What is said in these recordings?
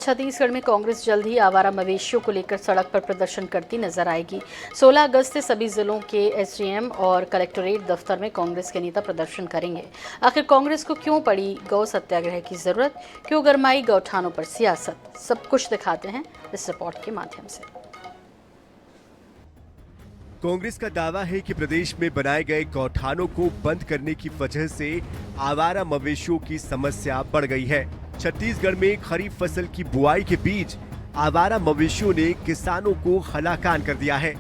छत्तीसगढ़ में कांग्रेस जल्द ही आवारा मवेशियों को लेकर सड़क पर प्रदर्शन करती नजर आएगी। 16 अगस्त से सभी जिलों के एसडीएम और कलेक्टोरेट दफ्तर में कांग्रेस के नेता प्रदर्शन करेंगे। आखिर कांग्रेस को क्यों पड़ी गौ सत्याग्रह की जरूरत, क्यों गरमाई गौठानों पर सियासत, सब कुछ दिखाते हैं इस रिपोर्ट के माध्यम से। कांग्रेस का दावा है कि प्रदेश में बनाए गए गौठानों को बंद करने की वजह से आवारा मवेशियों की समस्या बढ़ गई है। छत्तीसगढ़ में खरीफ फसल की बुआई के बीच आवारा मवेशियों ने किसानों को हलाकान कर दिया है।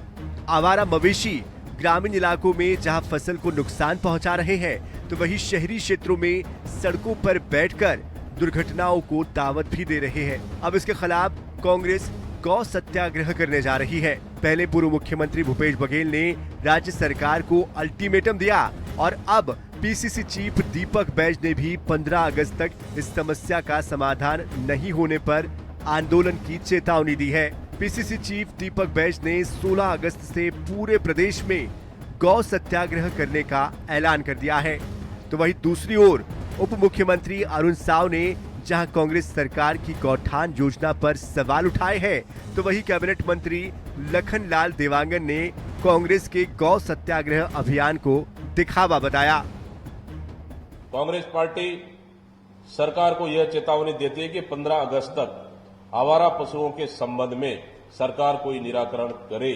आवारा मवेशी ग्रामीण इलाकों में जहां फसल को नुकसान पहुंचा रहे हैं, तो वहीं शहरी क्षेत्रों में सड़कों पर बैठकर दुर्घटनाओं को दावत भी दे रहे हैं। अब इसके खिलाफ कांग्रेस गौ सत्याग्रह करने जा रही है। पहले पूर्व मुख्यमंत्री भूपेश बघेल ने राज्य सरकार को अल्टीमेटम दिया और अब पीसीसी चीफ दीपक बैज ने भी 15 अगस्त तक इस समस्या का समाधान नहीं होने पर आंदोलन की चेतावनी दी है। पीसीसी चीफ दीपक बैज ने 16 अगस्त से पूरे प्रदेश में गौ सत्याग्रह करने का ऐलान कर दिया है। तो वहीं दूसरी ओर उप मुख्यमंत्री अरुण साव ने जहां कांग्रेस सरकार की गौठान योजना पर सवाल उठाए हैं, तो वहीं कैबिनेट मंत्री लखनलाल देवांगन ने कांग्रेस के गौ सत्याग्रह अभियान को दिखावा बताया। कांग्रेस पार्टी सरकार को यह चेतावनी देती है कि 15 अगस्त तक आवारा पशुओं के संबंध में सरकार कोई निराकरण करे।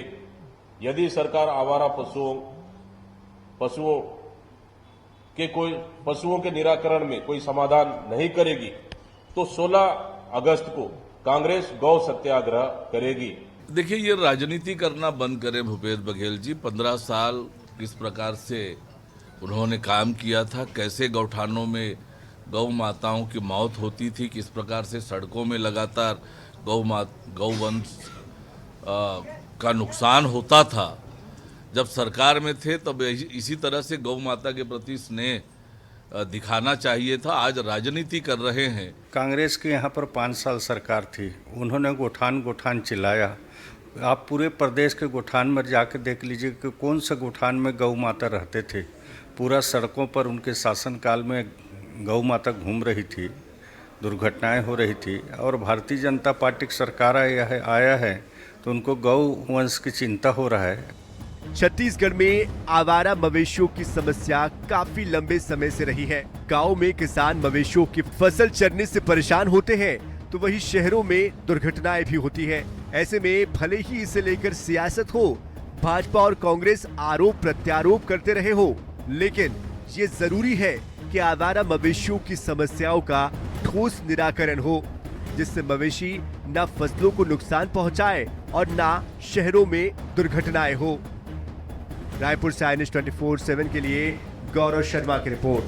यदि सरकार आवारा पशुओं के निराकरण में कोई समाधान नहीं करेगी तो 16 अगस्त को कांग्रेस गौ सत्याग्रह करेगी। देखिए, ये राजनीति करना बंद करें भूपेश बघेल जी। 15 साल किस प्रकार से उन्होंने काम किया था, कैसे गौठानों में गौ माताओं की मौत होती थी, किस प्रकार से सड़कों में लगातार गौवंश का नुकसान होता था। जब सरकार में थे तब इसी तरह से गौ माता के प्रति स्नेह दिखाना चाहिए था। आज राजनीति कर रहे हैं। कांग्रेस की यहाँ पर 5 साल सरकार थी, उन्होंने गोठान चिल्लाया। आप पूरे प्रदेश के गोठान में जाकर देख लीजिए कि कौन सा गोठान में गौ माता रहते थे। पूरा सड़कों पर उनके शासनकाल में गौ माता घूम रही थी, दुर्घटनाएं हो रही थी। और भारतीय जनता पार्टी की सरकार आया है तो उनको गौ वंश की चिंता हो रहा है। छत्तीसगढ़ में आवारा मवेशियों की समस्या काफी लंबे समय से रही है। गांव में किसान मवेशियों की फसल चरने से परेशान होते हैं, तो वहीं शहरों में दुर्घटनाएं भी होती हैं। ऐसे में भले ही इसे लेकर सियासत हो, भाजपा और कांग्रेस आरोप प्रत्यारोप करते रहे हो, लेकिन ये जरूरी है कि आवारा मवेशियों की समस्याओं का ठोस निराकरण हो, जिससे मवेशी न फसलों को नुकसान पहुंचाए और न शहरों में दुर्घटनाएं हो। रायपुर से INS 24/7 के लिए गौरव शर्मा की रिपोर्ट।